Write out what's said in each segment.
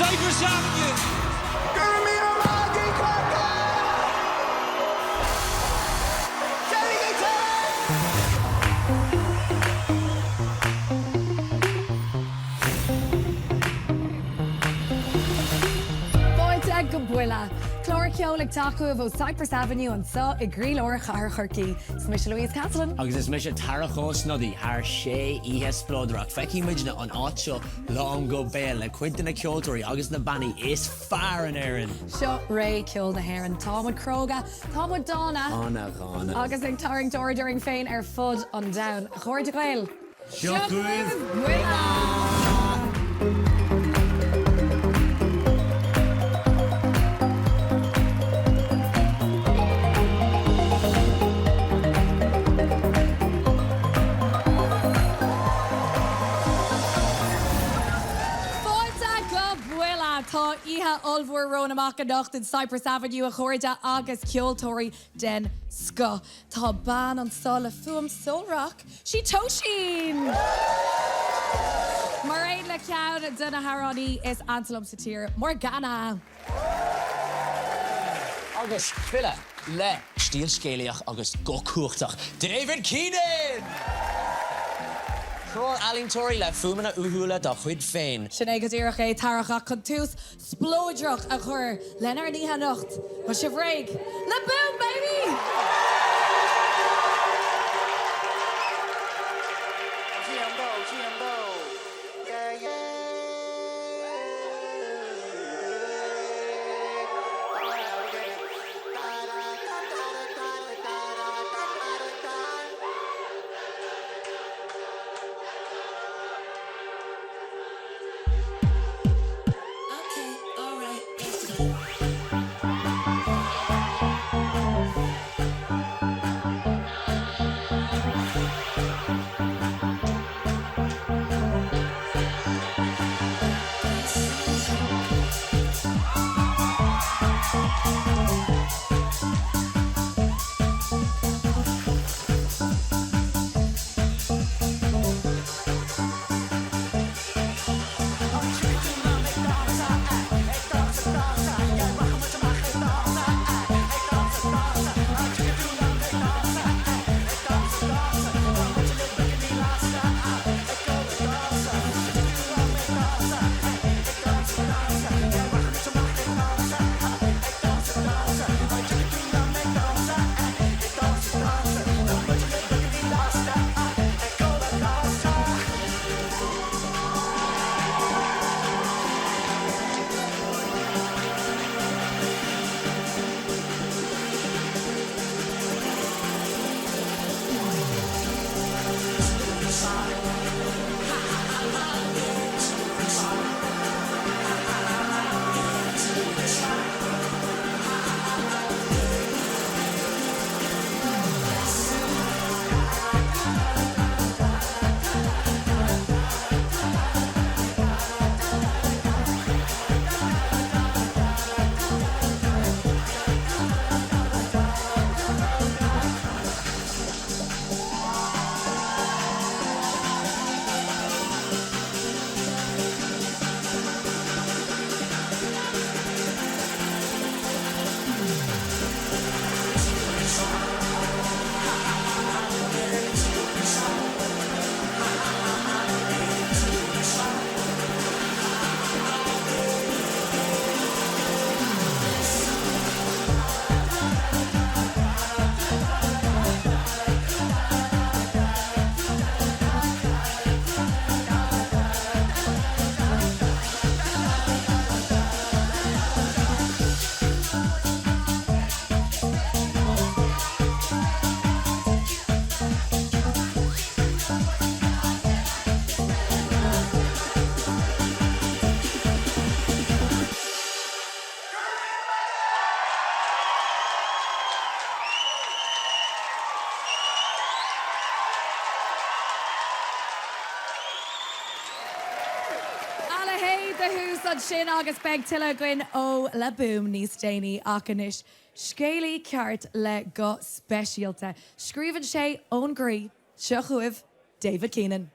Cyprus Avenue. Go Buille. Chlór ceol ag taú bh Cyprus Avenue an sa I gríolóireach ar churcií. Smis Louise Catalan. Agus is mis tarachós nodí haar sé ihe splódraach. Feici midna an áitseo lán go béal le cuinte na ceoltóirí agus na bannaí is fearr an éireann. Seo ré ceol na hhéireann. Támod Croga, Támod Donna. Anna Ghana. Agus ag taring during féin ar fud an down. Chóir de gceil. Siocrúh Buille. Tá ihe olbhór ron amach an nacht in Cyprus Avenue a chuirde agus ceoltóirí den sco. Tá ban an sola fuam sraithe sí Toshín. Mar éon le ceann duna Harránaí is Antalum sa tír Morgana. Agus Buille le stíl scéalaach agus go cuachtach. David Keenan! Chor Allingtóirí le fumana uthúla do chuid féin. Sinné go dtíreach é tarachach chun tús splóideach a chur lenar níthe nocht. Ba si bhréig. Le boom, baby! An sin agus beg tiile gin ó le boom níos déine acanis. Scéalaí ceart le go speisialta. Scríbann sé ón grí, seo chuibh David Keenan.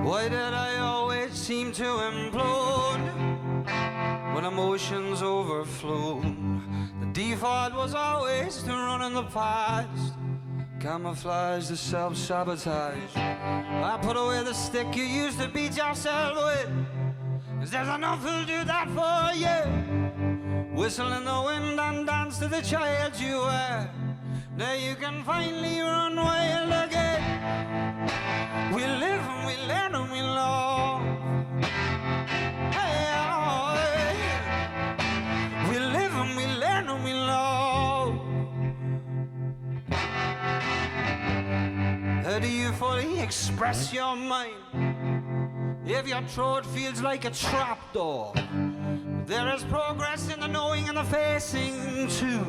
Why did I always seem to implode when emotions overflow? The default was always to run in the past, camouflage the self-sabotage. I put away the stick you used to beat yourself with, 'cause there's enough who'll do that for you. Whistle in the wind and dance to the child you were. Now you can finally run wild again. We live and we learn and we love. Hey, oh, hey. We live and we learn and we love. How do you fully express your mind if your throat feels like a trapdoor? There is progress in the knowing and the facing too.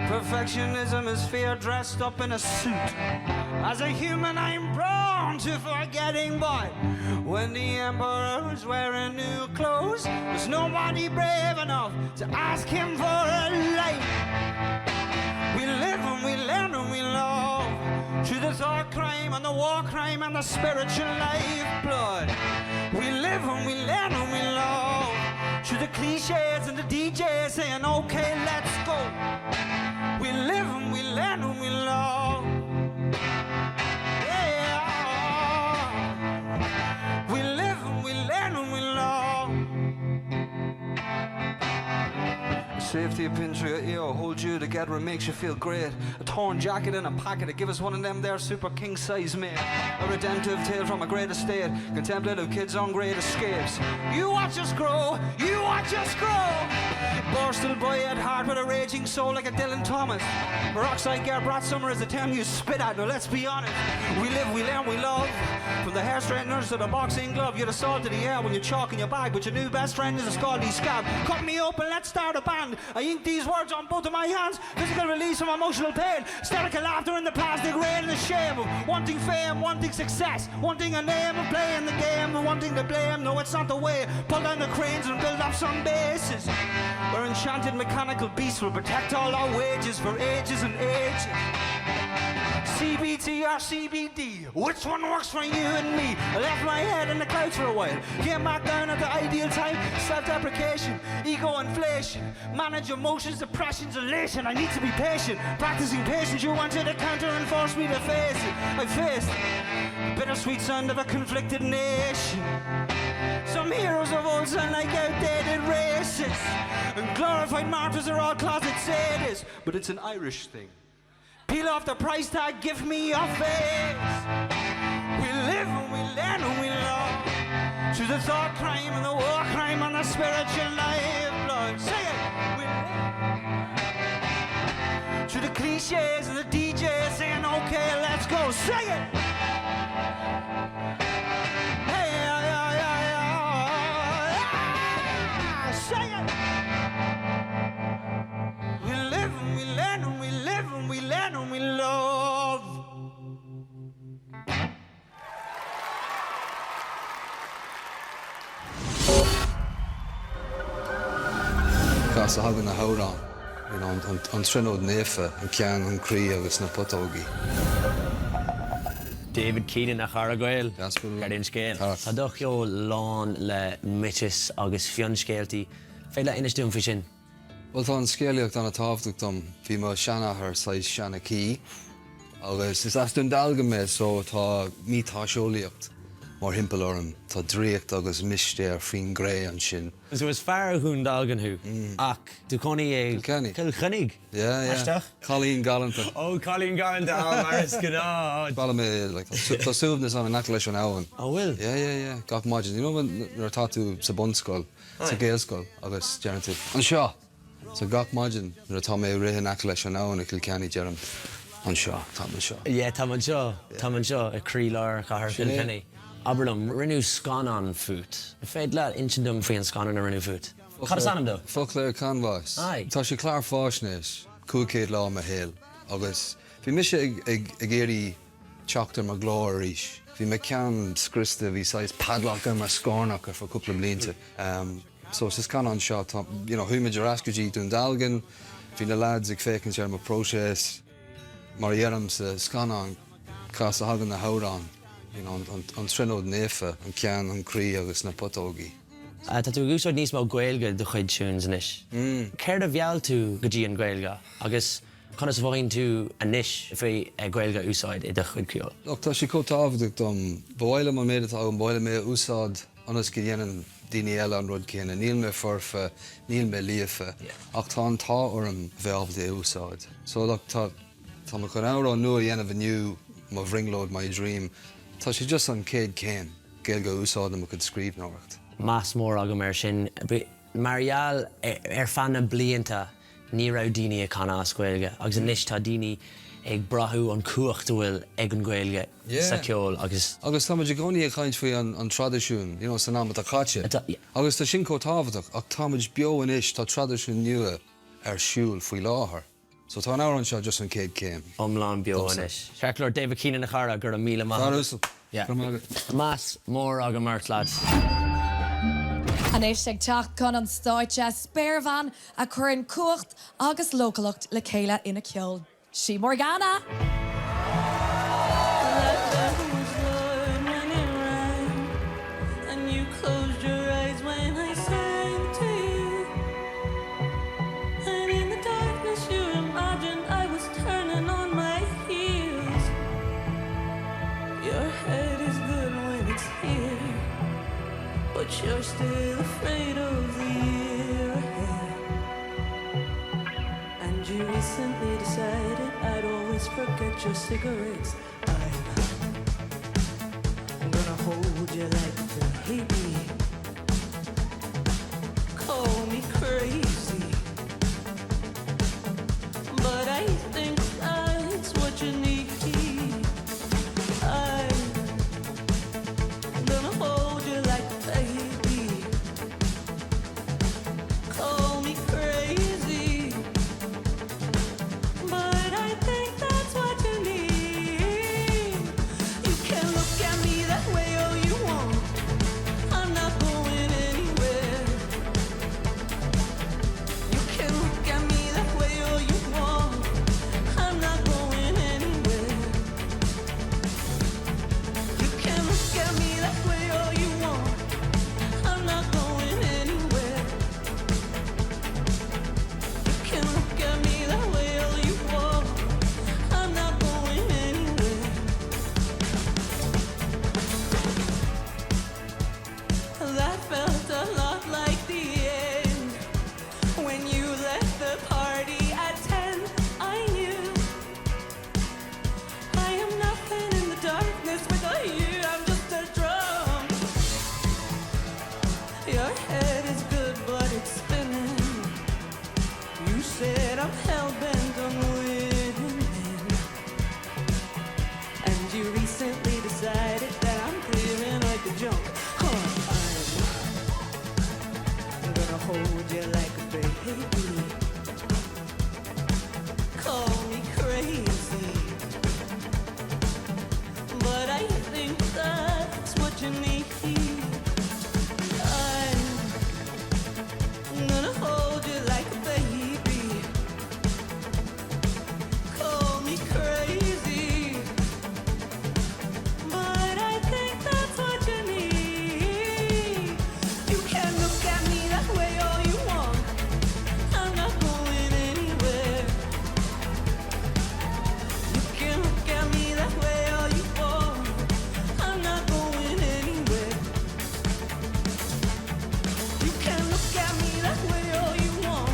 Perfectionism is fear dressed up in a suit. As a human I'm prone to forgetting, but when the emperor was wearing new clothes, there's nobody brave enough to ask him for a light. We live and we learn and we love through the thought crime and the war crime and the spiritual lifeblood. We live and we learn and we love through the cliches and the DJs saying, okay, let's go. We live and we learn and we love. Yeah. We live and we learn and we love. Safety pin through your ear holds you together and makes you feel great. A torn jacket in a packet to give us one of them there super king size mate. A redemptive tale from a great estate. Contemplative kids on great escapes. You watch us grow, you watch us grow. Borstal boy at heart with a raging soul like a Dylan Thomas. Peroxide Gare Brat Summer is the term you spit at. Now let's be honest. We live, we learn, we love. From the hair straighteners to the boxing glove. You're the salt of the air when you chalk in your bag, but your new best friend is a scaldy scab. Cut me open, let's start a band. I ink these words on both of my hands. Physical release from emotional pain. Hysterical laughter in the plastic rain and the shame of wanting fame, wanting success, wanting a name and playing the game and wanting to blame. No, it's not the way. Pull down the cranes and build up some bases. Our enchanted mechanical beast will protect all our wages for ages and ages. CBT or CBD, which one works for you and me? I left my head in the clouds for a while, came back down at the ideal time. Self-deprecation, ego inflation, manage emotions, depressions, elation. I need to be patient, practicing patience. You wanted to counter and force me to face it. I faced the bittersweet sound of a conflicted nation. Some heroes of old sound like outdated racists, and glorified martyrs are all closet sadists. But it's an Irish thing. Peel off the price tag, give me your face. We live and we learn and we love through the thought crime and the war crime and the spiritual lifeblood. Say it. We live through the cliches and the DJs saying, okay, let's go. Say it. Hey, say it. We live and we learn and we live and we learn and we love. Cás a hagan na hórán, an trinód néfa, an cean, an crí agus na potógi. David Keenan a gceol. Gaspar. Gardin sceil. Tarach. Tá doch jo lán le mitis agus fion sceiltí. Féile inis dún fi sin. Well, tá an scéalaíocht an a tábhachtachtam, bhí má seanachar sais seanna cí, agus is as dún dalga mé, so tá mítáisiolaíocht mar himpel orm, tá dríocht agus mistéir fin gré an sin. So is fearr hún dalgan hu. Ach, tú coní é... Kilkenny. Kilkenny. Yeah. Aisteach? Colleen Gallanta. Oh, Colleen Garland, maris gná. Bala mé, like, tá súbnas an an leis an áhan. Oh, will? Yeah. Gach maidin. You know when you're táú sa bunscoil, sa géalscoil, agus dearantú. An seo. So gach maidin, you're tá mé rihan leis an áhan a Kilkenny dearam. An seo, tá an seo. Yeah, tá man seo, a crílar chahar Kilkenny. Aberlum, rinú scanan fút. Féad le inchandum faoin scanan a rinú fút. Cad is anam do? Foclair canvas. Aye. Tá sé clár fáisnéis, cúcéad lá a héal. Agus, bhí mis ag géirí teachtar mar glóir ríis. Bhí me cean scrista bhí sais padlock mar scórnach for cúpla blianta. So is canan seo, you know, huimiid ar ascúidí dún dalgan, bhí na lads ag fécinn sé mar próses, mar dhéarm sa scanan Cas a hagan na hárán, an trinód néfa, an cean, an crí agus na potógaí. Tá tú gúsáid níos mó gaeilge do chuid siúns inis. Céir a bheall tú go dtí an gaeilge, agus chunas bhain tú inis faoi gaeilge úsáid i do chuid ceol. Tá sí cótábhaach dom bhile man méad atá an bhile mé úsáid anas go dhéanaan daoine eile an rud céanna. Níl mé forfa, níl mé líofa, ach tá an tá orm bhealh é úsáid. So tá mar chun árán nua dhéanamh inniu má bhringlód my dream. Tá sí just an céad céim gaeilge úsáid am chud scríbhneoireacht. Más mór agam mar sin. Marial fanna blianta ní rah daoine a chana as gaeilge, agus inis tá daoine ag brathú an cuacht bhfuil ag an gaeilge sa ceol agus... Agus tá muidir gcónaí a chaint faoi an tradiisiún, san ná a chaite. Agus tá sin cótábhaach ach tá muid beo inis tá tradiisiún nua ar siúil faoi láthair. So tá an áran seo just an céad céim. Omláin beo inis. Seaclóir David Keenan na chara gur a míle maith. Más mór agam mart, lads. An éis ag teach chun an stáite spéirmhan a churann cuacht agus localacht le chéile ina ceol. Sheinnteoir Morgana. But you're still afraid of the year ahead. And you recently decided I'd always forget your cigarettes. I'm gonna hold you like a baby. Call me crazy, but I think that's what you need. I'm gonna hold you like a baby. Call me crazy, but I think that's what you need. You can look at me that way all you want. I'm not going anywhere. You can look at me that way all you want. I'm not going anywhere. You can look at me that way all you want. I'm not going anywhere. You can look at me that way all you want. I'm not going anywhere. That felt a lot like the end. When you left the party at 10, I knew I am nothing in the darkness without you. I'm just a drum. Your head is good, but it's spinning. You said I'm hell-bent on winning. And you recently decided that I'm clearing like a junk. I'm gonna hold you like a baby. Call me crazy, but I think that's what you need. I'm gonna hold you like a baby. Call me crazy, but I think that's what you need. You can look at me that way all you want. I'm not going anywhere. You can look at me that way all you want. I'm not going anywhere. You can look at me that way all you want.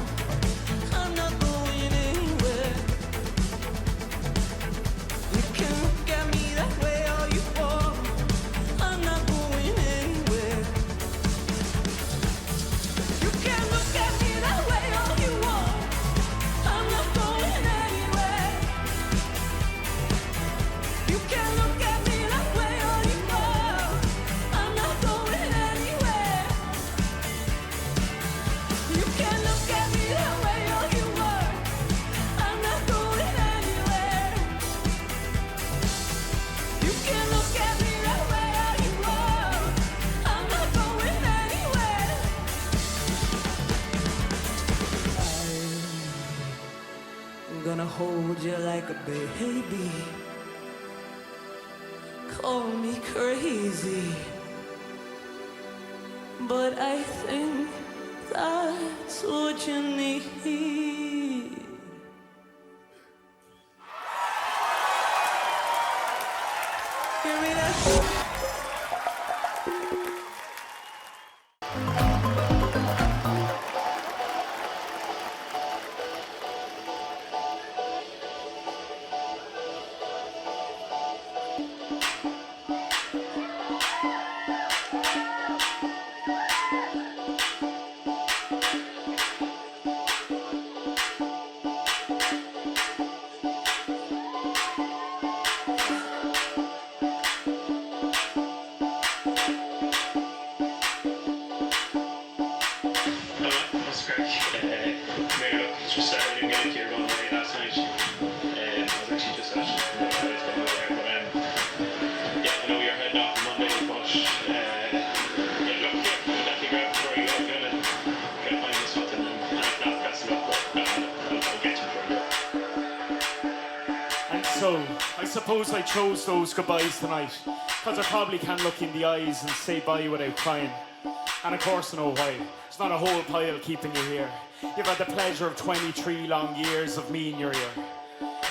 I'm not going anywhere. You can look at me that way all you want. I'm not going anywhere. You can look at me that way all you want. I'm not going anywhere. You can look at me that way all you want. I'm not going anywhere. You can look at me that way all you want. I'm not going anywhere. You can look at me that way all you want. I'm not going anywhere. I'm gonna hold you like a baby. call me crazy, but I think that's what you need. Hear me now? So, I suppose I chose those goodbyes tonight, because I probably can't look in the eyes and say bye without crying. And of course I know why. It's not a whole pile keeping you here. You've had the pleasure of 23 long years of me in your ear.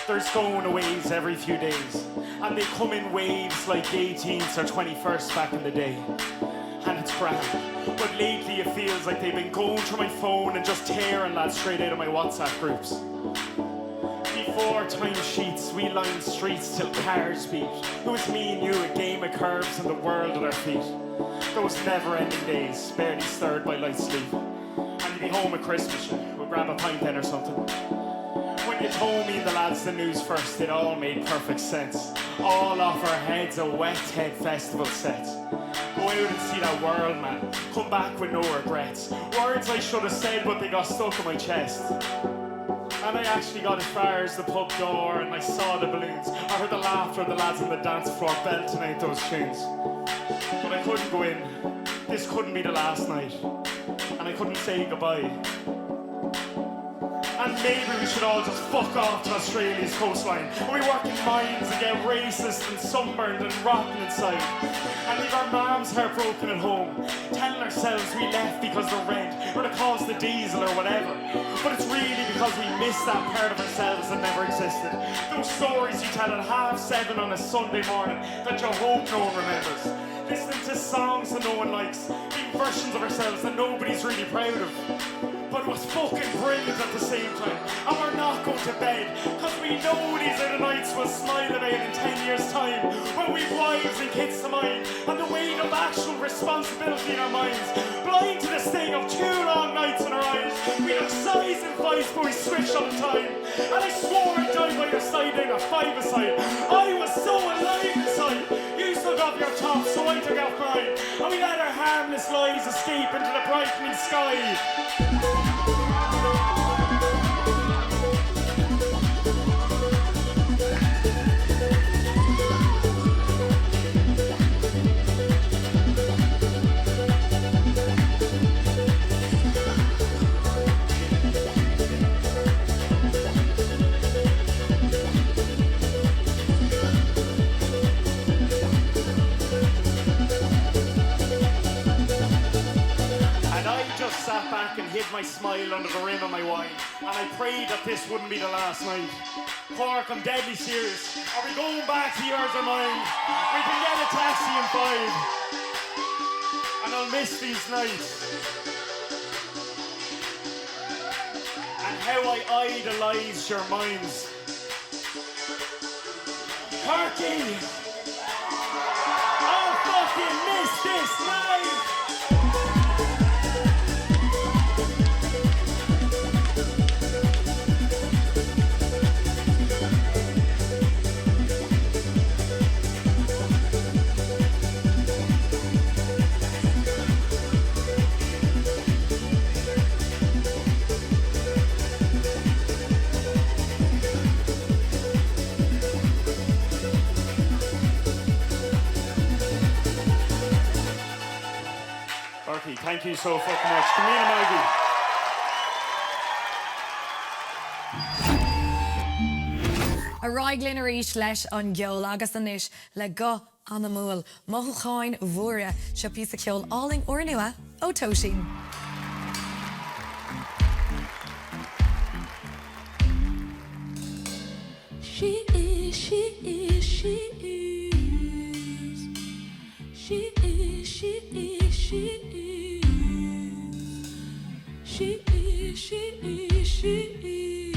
There's going aways every few days, and they come in waves like the 18th or 21st back in the day. And it's grand, but lately it feels like they've been going through my phone and just tearing lads straight out of my WhatsApp groups. Before time sheets, we lined streets till cars beat. It was me and you, a game of curves and the world at our feet. Those never-ending days, barely stirred by light sleep. And you'd be home at Christmas, we'll grab a pint then or something. When you told me and the lads the news first, it all made perfect sense. All off our heads, a wet head festival set. Go out and see that world, man. Come back with no regrets. Words I should have said, but they got stuck in my chest. And I actually got as far as the pub door and I saw the balloons. I heard the laughter of the lads on the dance floor belting out those tunes. But I couldn't go in. This couldn't be the last night. And I couldn't say goodbye. And maybe we should all just fuck off to Australia's coastline, where we work in mines and get racist and sunburned and rotten inside. And leave our moms heartbroken at home, telling ourselves we left because the rent, or to cause the diesel or whatever. But it's really because we missed that part of ourselves that never existed. Those stories you tell at 7:30 on a Sunday morning that you hope no one remembers. Listening to songs that no one likes, being versions of ourselves that nobody's really proud of. But it was fucking brilliant at the same time. And we're not going to bed, because we know these are the nights we'll smile about in 10 years' time, when we've wives and kids to mind, and the weight of actual responsibility in our minds, blind to the sting of 2 long nights in our eyes. We look size and vice, but we switched on the time. And I swore I'd die by your side down a 5-a-side. I was so alive inside. You took off your top, so I took off mine. And we let our harmless lives escape into the brightening sky. Sat back and hid my smile under the rim of my wine, and I prayed that this wouldn't be the last night. Cork, I'm deadly serious. Are we going back to yours or mine? We can get a taxi in 5, and I'll miss these nights. And how I idolise your minds. Corky! I'll fucking miss this night! Thank you so fucking much. Keenan Morgana. A raighlinn a rís leis an gceol agus an isis le go an múl, mothúcháin mhuara, se písa ceol áling ornua ó Toshín. She is, she is, she is. She is, she is, she is. She is, she is, she is.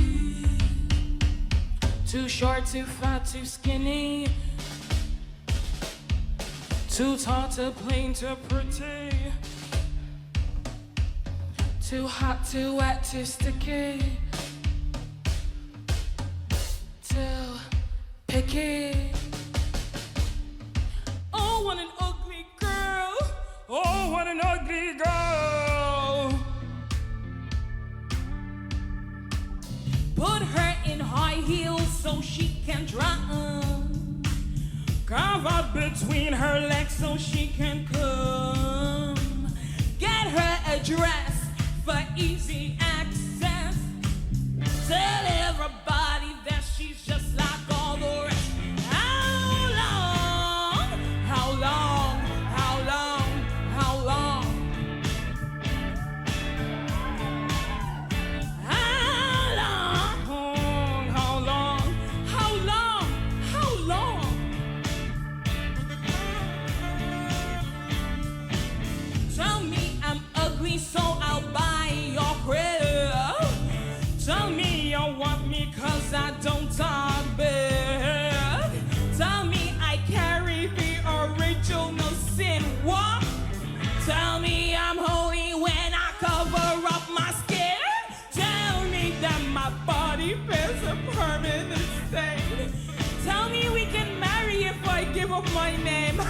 Too short, too fat, too skinny. Too tall, too plain, too pretty. Too hot, too wet, too sticky. Too picky. Oh, what an ugly girl. Oh, what an ugly girl. Put her in high heels so she can drown. Carve out between her legs so she can come. Get her a dress for easy access. Tell everybody that she's just like all the rest. How long? How long? How long? How long? How long? How long? How long? How long? Tell me I'm ugly, so I'll buy your credit. Tell me you want me 'cause I don't talk big. Tell me I carry the original sin. What? Tell me I'm holy when I cover up my skin. Tell me that my body bears a permanent stain. Tell me we can marry if I give up my name.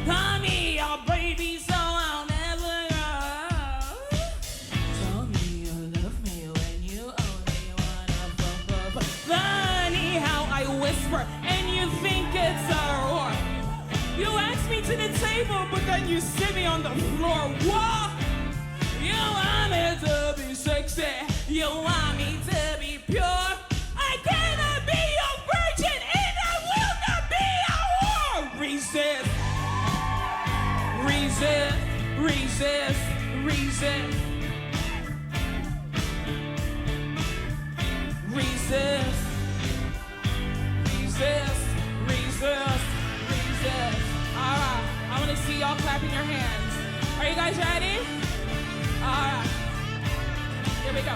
Tell me your baby so I'll never go. Tell me you love me when you only wanna funny how I whisper and you think it's a roar. You ask me to the table but then you sit me on the floor. What? You want me to be sexy. You want me to be pure. I cannot be your virgin and I will not be a whore. Resist. Resist, resist, resist. Resist, resist, resist, resist. All right, I want to see y'all clapping your hands. Are you guys ready? All right, here we go.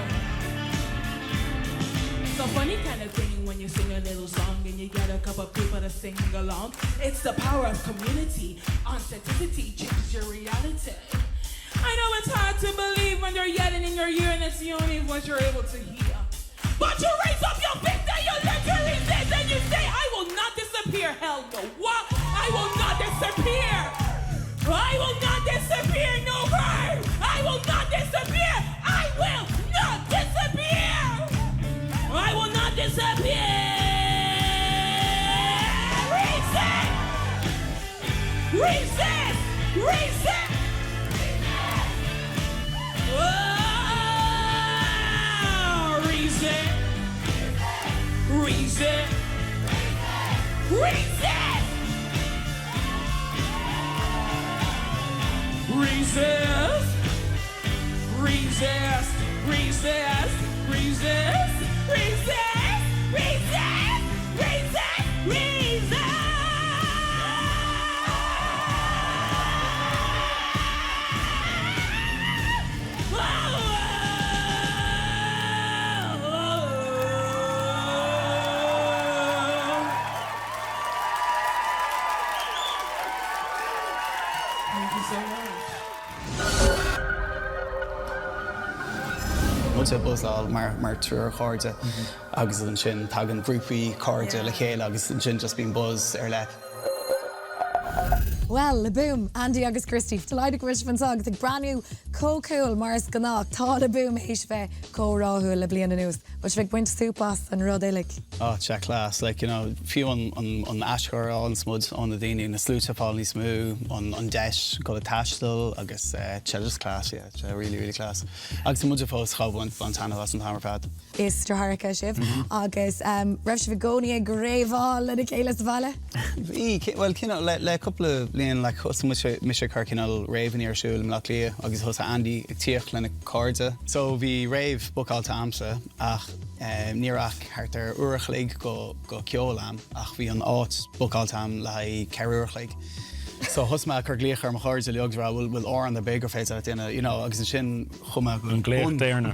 It's a funny kind of thing when you sing a little song and you get a couple people to sing along. It's the power of community. Authenticity changes your reality. I know it's hard to believe when you're yelling in your ear and it's the only voice you're able to hear. But you raise up your fist and you learn to resist and you say, I will not disappear. Hell no. What? I will not disappear. I will not disappear. No more. I will not disappear. I will not disappear. I will not disappear. Reset. Reset. Reset. Oh, reset. Reset. Reset. Resist. Resist. Resist. Resist. Resist. Resist. Resist. Resist. Thank you so much. Multe buzzláil mar trúr cháirde agus an sin tag an grúpaí cáirde le chéile agus an sin just bíon buzz ar le. Well, le boom, Andy agus Christy, delighted with fan song, the brand new ceoil Mars Ganach, tá le boom éis bheith ráthú le bliana nús. But bheith buint súpas an rud éilig. Oh, check class. Like, you know, fiú an ascar an smud on the daine na slúte fáil ní smú, an deis go le taistil agus just class, yeah, really, really class. Agus muide fós chabhaint ban tanna as an hammerpad. is stratharacha sibh agus raibh sibh gcónaí gréibháil le céile sa bhaile? Well, le couple blion le chus mis chu cinál raibhann ar siúil le lia agus thusa Andy ag tíoch lena cardsa. So bhí raibh bucáilta amsa ach níorach thart ar uachlaigh go ceol am ach bhí an áit bucáilta am le ceúachlaigh. So husma chu glíoch ar chard a leográ bhfuil á an na bégur féit duine, agus an sin chuma an gléoch déarna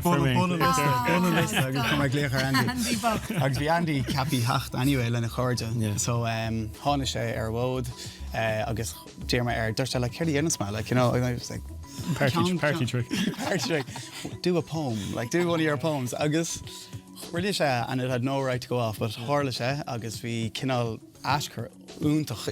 chuma glíoch ar Andy. Agus bhí Andy capí hacht anyway lena charde. So tháina sé ar bhód agus déarma ar dúirte le céirí dhéanasma, I was like, party trick. Do a poem, do one of your poems. Agus really sé, and it had no right to go off, but hála sé agus bhí cinál ascar úntach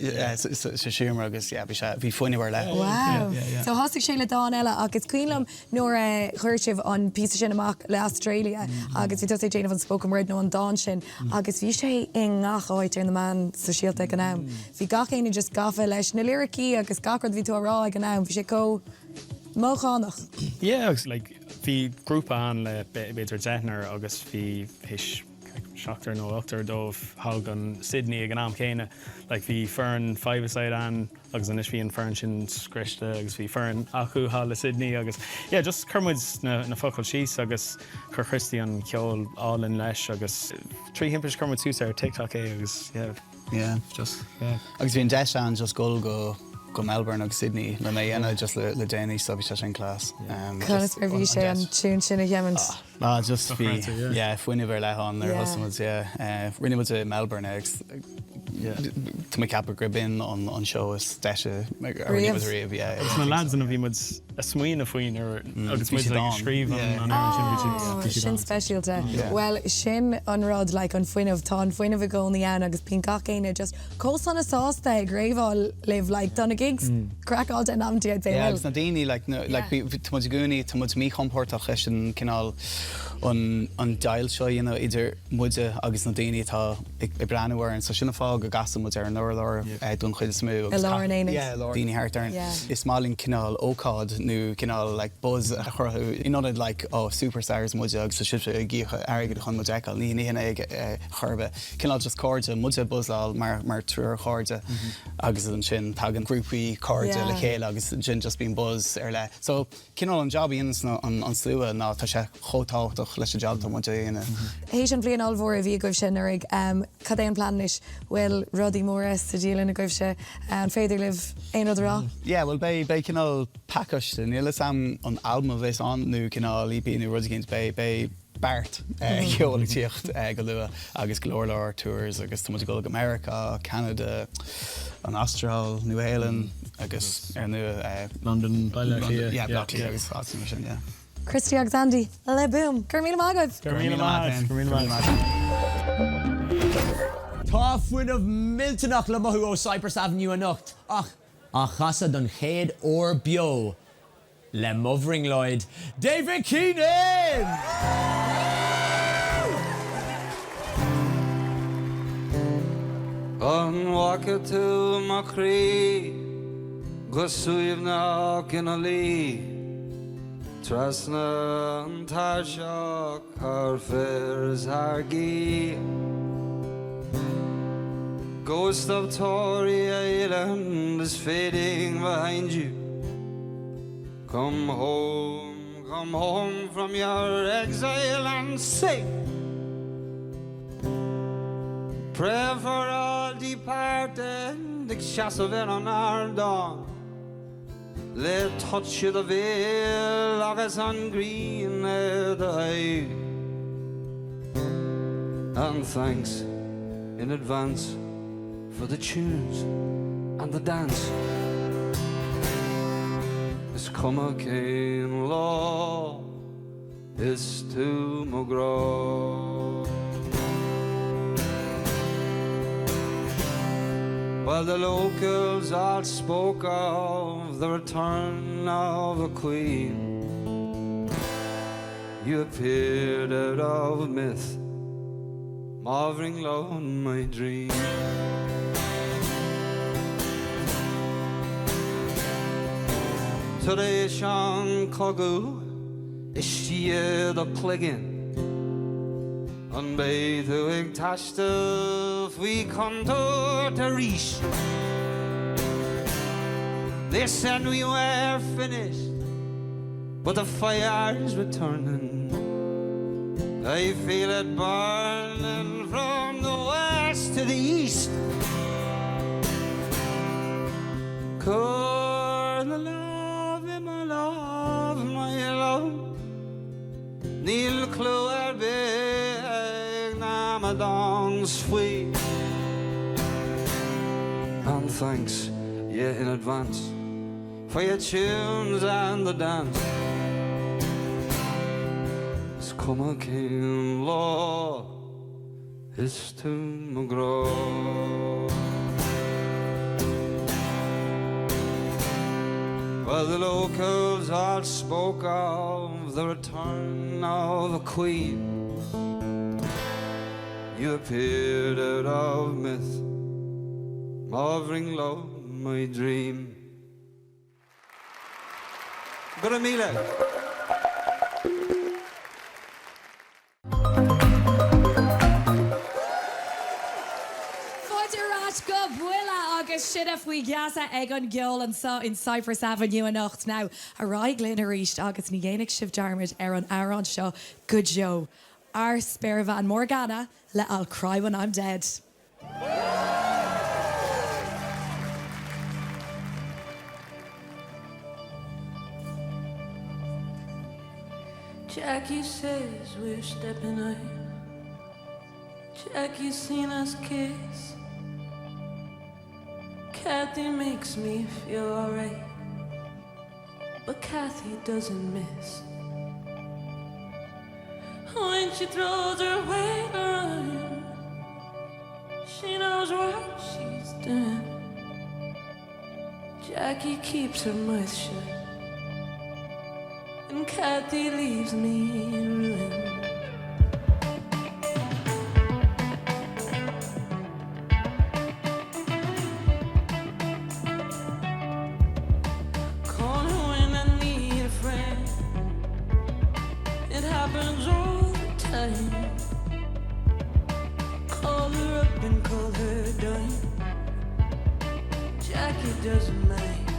sa siúmar agus bhí foiinehar le. Wow. So thosaigh sé le dáin eile agus cuilam nuair chuir sibh an písa sin amach le Australia agus bhí tosaigh déanamh an spoken word nó an dáin sin agus bhí sé i ngach áit ar na man sa síalta an am. Bhí gach éine just gafa leis na lyricí agus gacrad bhí tú rá ag an am, bhí sé có móchánach. Yeah, agus bhí grúpa an le beidir deithnar agus bhí his seachtar nó achtar dómh thug an Sydney ag an am céine. Bhí fearn 5-a-side an agus an is bhí an fearn sin scriste agus bhí fearn acu há le Sydney agus just churmuid na focail síos agus chur Christy an ceol álinn leis agus trí himpis churmuid tús ar TikTok agus just agus bhíon deis an just go Melbourne agus Sydney le mé dhéana just le déanaí so bhí sé sin clás. Conas ar bhí sé an tún sin a dhéimint. Just bhí foiinehar leán ar hosmuid rinnemuid Melbourne agus to my cap gribin on show is deise It's na lads and bhí muid a smuoin a faoin agus muid scríb an sin speisialta. Well, sin an rud an foiineh tá an foiineh a gcónaí an agus bíon gach éine just cós an a sásta ag gréibháil libh donna gigs crackáil den amtí ag béil. Agus na daoine tuid gúnaí tuid mí compórtach leis an cinál an dail seo idir muide agus na daoine tá ag breanúir so sinna fág go gasam muid ar an nóir dún chuid smú. Daoine háartarn. Is málinn cinál ócád nó cinál buzz a chorthú. Inionad superstars muide agus sa sibse gíocha airgad chun muid eáil. Ní hína ag chorbe. Cinál just cárde muide buzzáil mar trúr cárde agus an sin tag an grúpaí cárde le chéile agus sin just bíon buzz ar le. So cinál an job íonas an slua ná tá sé chótáach leis a job tá muide dhéana. Héis an blion almhór a bhí goibh sin arig cad é an planis bhfuil rudí móra sa díalann a goibh se an féidir libh aon rá? Well, bei cinál package níl sam an album a bheits an nó cinál EP nó rudí cinn bei Bart ceoil tíocht go lua agus glóir tours agus tá go America, Canada, an Austral, New Zealand agus ar nua London, Blacklia agus fásin sin, Christy agus Andy, le boom. Gurmíle mágad. Gurmíle mágad. Tá fuinmh milteach le mothú ó Cyprus Avenue a nocht ach a chasa don chéad ó bheo le Movering Lloyd David Keenan! An waka tú macrí go suíomhnach in a lí Trasna an tar seach ar fearr is hargaí Ghost of Tory Island is fading behind you Come home from your exile and sing Pray for all departed ag seasamh an ardán Le touch the veil agus an green the haig And thanks in advance for the tunes and the dance This cuma céin law is to Mugra While the locals all spoke of the return of a queen You appeared out of myth Movering low in my dream Taréis an cogu is siad a cliggin An beidu ag taistil fhui contour to reach. They said we were finished, but the fire's returning. I feel it burning from the west to the east. Call the love, my love, my love. Neil Cloer beg na madong's fui. And thanks, yeah, in advance for your tunes and the dance. It's come a king law, it's to McGraw. Well, the locals all spoke of the return of a queen. You appeared out of myth, hovering low, my dream. Good Mila. Go Buille agus siad faoi gheasa ag an gceol an sa in Cyprus Avenue an nacht now. A raig glyn a ríist agus ní dhéananig sibh dearmid ar an airán seo go Joe. Our spare van Morgana le I'll cry when I'm dead. Jackie says we're stepping out. Jackie's seen us kiss. Kathy makes me feel alright, but Kathy doesn't miss. When she throws her weight around, she knows what she's doing. Jackie keeps her mouth shut, and Kathy leaves me ruined. Call her up and call her down. Jackie doesn't mind.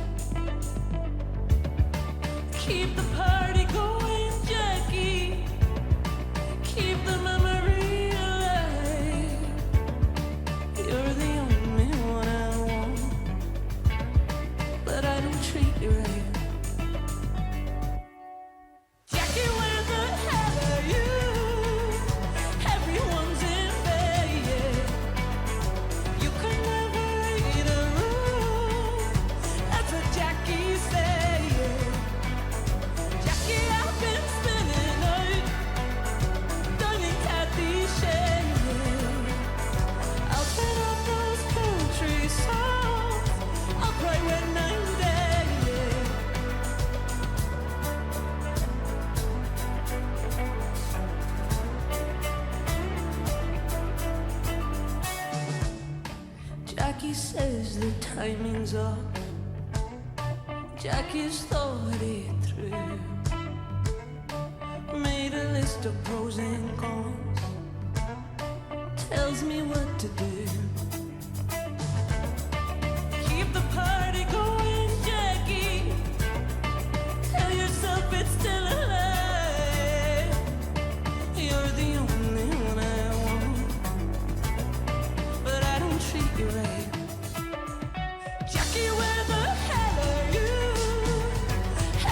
Keep the party going, Jackie. Keep the memory alive. You're the only one I want, but I don't treat you right. Jackie says the timing's up. Jackie's thought it through. Made a list of pros and cons. Tells me what to do. Keep the party going, Jackie. Tell yourself it's still alive. You're the only one I want, but I don't treat you right. Jackie, where the hell are you?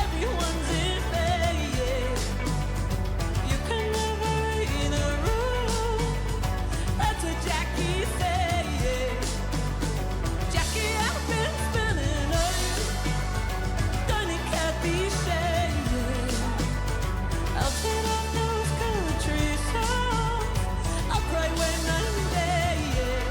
Everyone's in bed, yeah. You can never in a room. That's what Jackie said, yeah. Jackie, I've been spinning on you. Donny Kathy said, yeah. I'll turn off those country songs. I'll cry when I'm dead, yeah.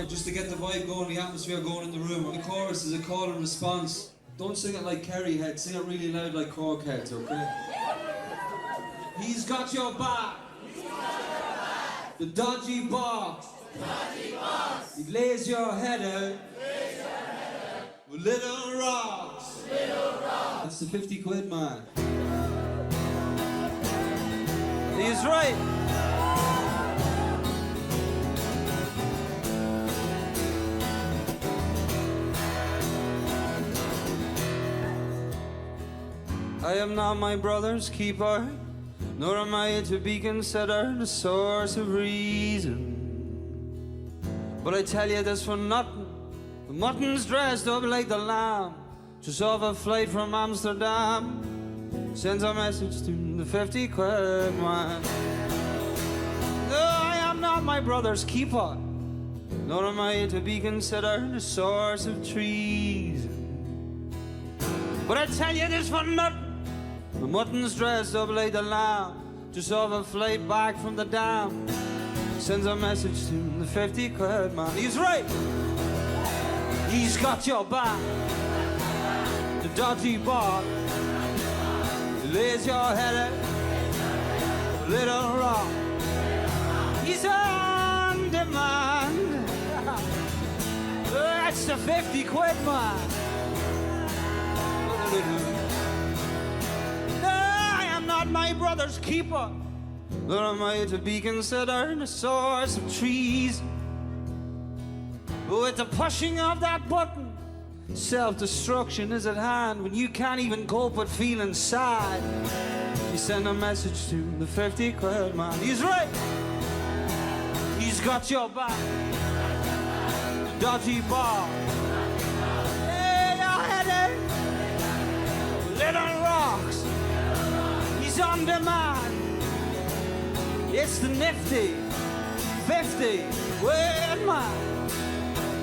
song just to get the vibe going, the atmosphere going in the room. The chorus is a call and response. Don't sing it like Kerry head, sing it really loud like Cork heads, okay? He's got your back. The dodgy box. He lays your head out. With little rocks. That's the 50 quid, man. He's right. I am not my brother's keeper, nor am I to be considered the source of reason. But I tell you this for nothing. The mutton's dressed up like the lamb, just off a flight from Amsterdam. Sends a message to the 50 quid man. No, I am not my brother's keeper, nor am I to be considered the source of treason. But I tell you this for nothing. The mutton's dressed up like the lamb, just off a flight back from the dam. Sends a message to the 50 quid man. He's right. He's got your back. The dodgy bar. He lays your head at little rock. He's on demand. That's the 50 quid man. Not my brother's keeper, nor am I to be considered a source of treason. But with the pushing of that button, self-destruction is at hand. When you can't even cope with feeling sad, you send a message to the 50 quid man. He's right. He's got your back. The dodgy bar. Hey, your headache. Little rocks. On demand. It's the nifty 50 quid man.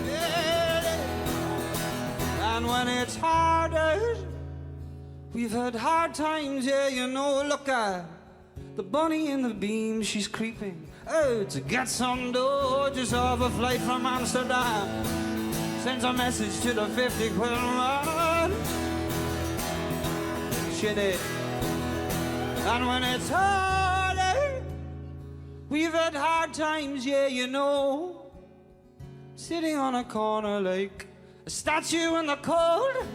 Yeah. And when it's hard out, we've had hard times, yeah, you know. Look at the bunny in the beam, she's creeping out to get some dough, just off a flight from Amsterdam. Sends a message to the 50 quid man. Shit. And when it's harder, we've had hard times, yeah, you know. Sitting on a corner like a statue in the cold.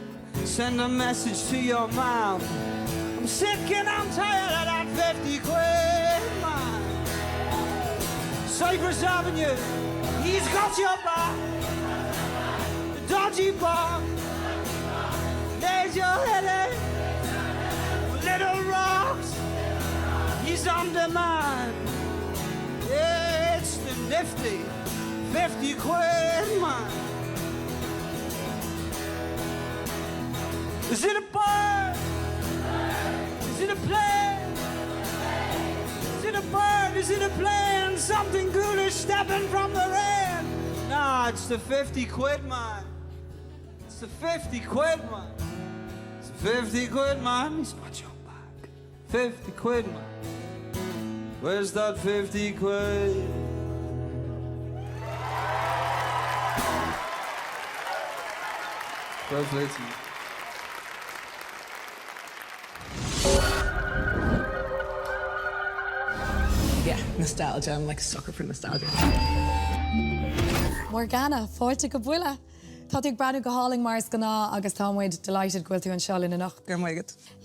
Send a message to your mom. I'm sick and I'm tired of that 50 quid man. Cyprus Avenue, he's got your back. The dodgy bar, there's your headache. Little rocks, he's on demand. Yeah, it's the nifty 50 quid man. Is it a bird? Is it a plane? Is it a bird? Is it a plane? Something ghoulish stepping from the rain? Nah, it's the 50 quid man. It's the 50 quid man. 50 quid man, he's got your back. 50 quid man. Where's that 50 quid? Well played to you. Yeah, nostalgia. I'm like a sucker for nostalgia. Morgana, fáilte go buile. Tá tú brandú go háling mars gná agus támuid delighted go tú an seáil in nach.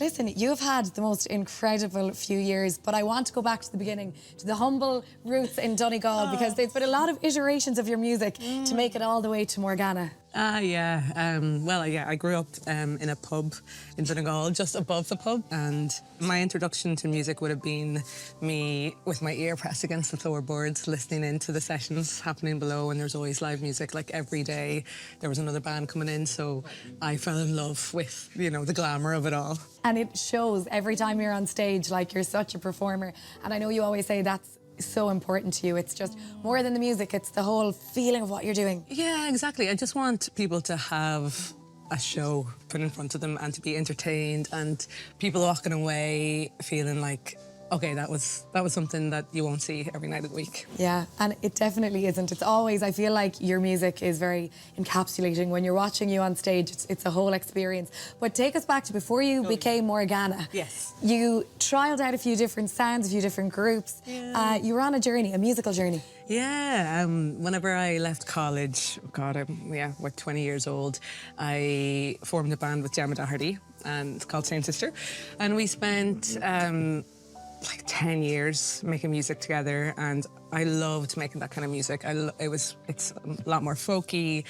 Listen, you've had the most incredible few years, but I want to go back to the beginning, to the humble roots in Donegal, because there's been a lot of iterations of your music to make it all the way to Morgana. I grew up in a pub in Donegal, just above the pub, and my introduction to music would have been me with my ear pressed against the floorboards, listening into the sessions happening below, and there's always live music, like every day there was another band coming in, so I fell in love with, you know, the glamour of it all. And it shows every time you're on stage, like you're such a performer, and I know you always say that's so important to you. It's just more than the music, it's the whole feeling of what you're doing. Yeah, exactly. I just want people to have a show put in front of them and to be entertained, and people walking away feeling like okay, that was something that you won't see every night of the week. Yeah, and it definitely isn't. It's always, I feel like your music is very encapsulating. When you're watching you on stage, it's a whole experience. But take us back to before you became Morgana. Yes. You trialled out a few different sounds, a few different groups. Yeah. You were on a journey, a musical journey. Yeah, whenever I left college, God, I'm 20 years old, I formed a band with Gemma Doherty, and it's called Same Sister. And we spent like 10 years making music together, and I loved making that kind of music. It's a lot more folky,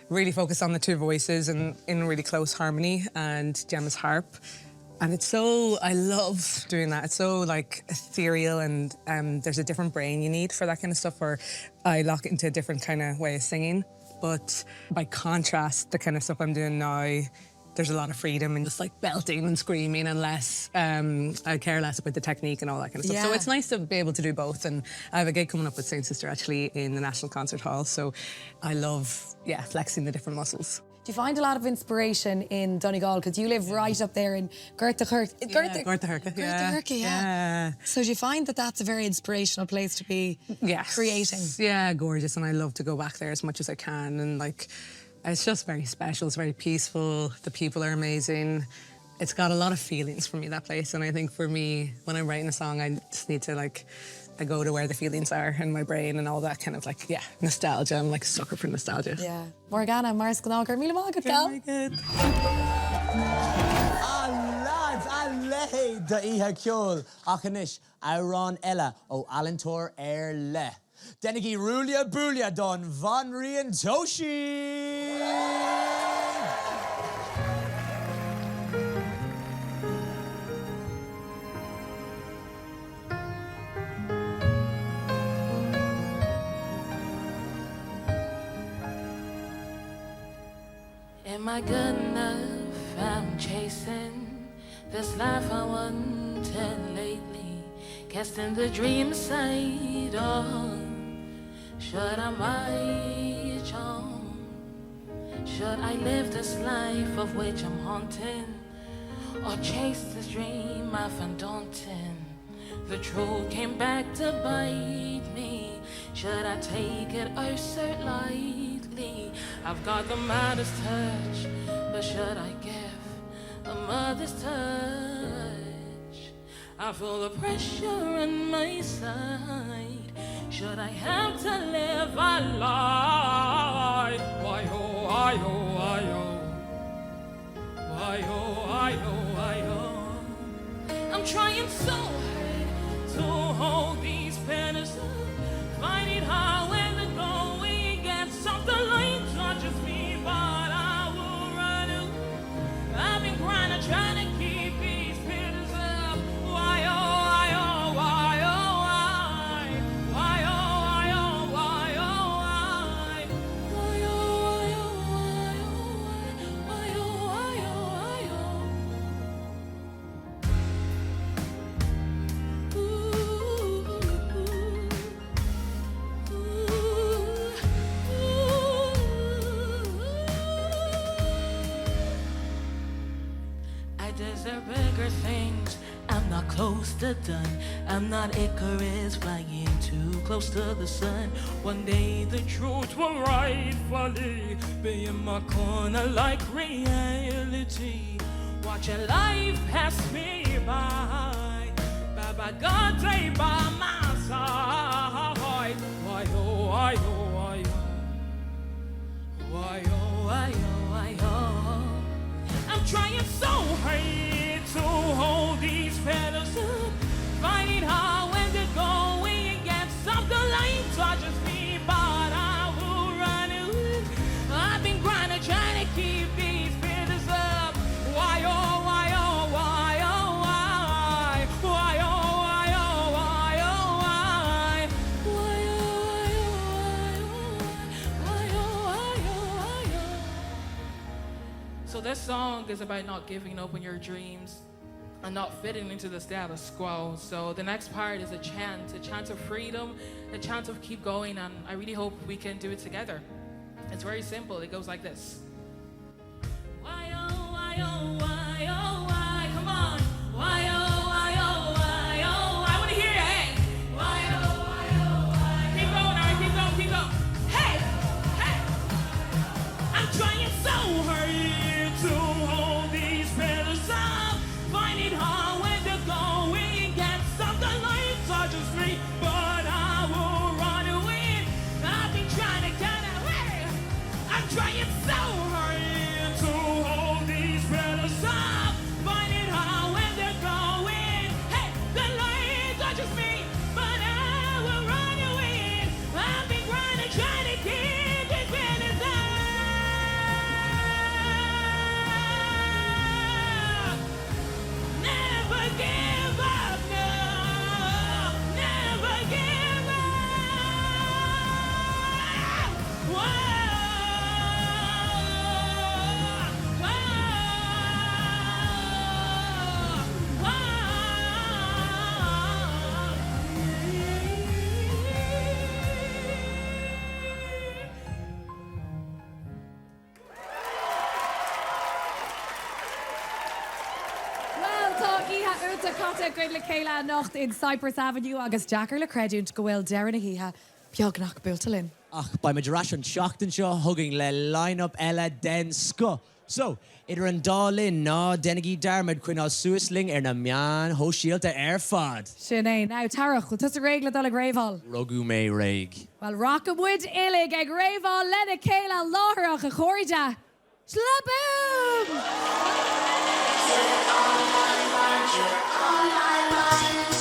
really focused on the two voices and in really close harmony, and Gemma's harp. And I love doing that. It's so like ethereal, and there's a different brain you need for that kind of stuff, or I lock it into a different kind of way of singing. But by contrast, the kind of stuff I'm doing now, there's a lot of freedom and just like belting and screaming, and less, I care less about the technique and all that kind of stuff. So Yeah. it's nice to be able to do both. And I have a gig coming up with Saint Sister actually in the National Concert Hall. So I love, flexing the different muscles. Do you find a lot of inspiration in Donegal? Because you live right up there in Gceoil. Yeah. So do you find that that's a very inspirational place to be creating? Yeah, gorgeous. And I love to go back there as much as I can. And like, it's just very special. It's very peaceful. The people are amazing. It's got a lot of feelings for me, that place. And I think for me, when I'm writing a song, I just need to I go to where the feelings are in my brain and all that kind of nostalgia. I'm like a sucker for nostalgia. Yeah. Morgana, Mars Gnágar, míle mágad, gal. Very good. Lads, a da ihe ceol achanish Ron Ella o Alantor le. Denigi Rulia Buille don Van Rien Toshín. Am I good enough? I'm chasing this life I wanted lately, casting the dream aside. Oh, should I march on? Should I live this life of which I'm haunting, or chase this dream I found daunting? The truth came back to bite me. Should I take it oh so lightly? I've got the modest touch, but should I give a mother's touch? I feel the pressure on my side. Should I have to live a lie? Why oh, why oh, why oh, why oh, why oh, why oh. I'm trying so hard to hold these petals up, find it hard when the going gets something like touches me, but I will run out. I've been grinding, trying to keep these petals up. Why oh, why oh, why oh, why? Why oh, why oh, why oh, why? Why oh, why oh, why oh, why oh, why oh, why oh. I deserve bigger things. I'm not close to done. I'm not Icarus flying too close to the sun. One day the truth will rightfully be in my corner like reality. Watch a life pass me by, Baba God stay by my side. Why oh, why oh, why oh, why oh, why oh, why oh. I'm trying so hard to hold these petals up, find it hard when they're going against something like touches me, but I will run out. I've been grinding, trying to keep these petals up. Why oh, why oh, why oh, why? Why oh, why oh, why oh, why? Why oh, why oh, why oh, why oh. So this song is about not giving up on your dreams and not fitting into the status quo. So the next part is a chant of freedom, a chant of keep going, and I really hope we can do it together. It's very simple. It goes like this. Why oh, why oh, why oh, why? Come on. Why oh, why oh, why oh, why? I'm trying so hard to hold these feathers up. Find it hard when the going gets up. The lights are just free, but I will run away. I've been trying to get away. I'm trying so hard to hold these feathers up. Find it hard when they're going. Hey, the lights are just free, but I will run away. I've been trying to keep these feathers up. Never give up, no. Never give up. Whoa. Well, tá ihe úta cata goid le céile nocht in Cyprus Avenue agus Jackar le creidúnt go bhfuil dearan na hithe beagnach builtalinn. Ach, ba me dras an seachtain seo hugging le line-up eile den sco. So, idir an dálinn ná denigí Dermid chuin á suasling ar na meán ho síalta ar fad. Sin é, now tarach, chun tus a réigla dul a gréibháil. Rogu mé réig. Well, Rockwood ilig ag gréibháil lena céile láthraach a chóirde. Slaboom! All I want.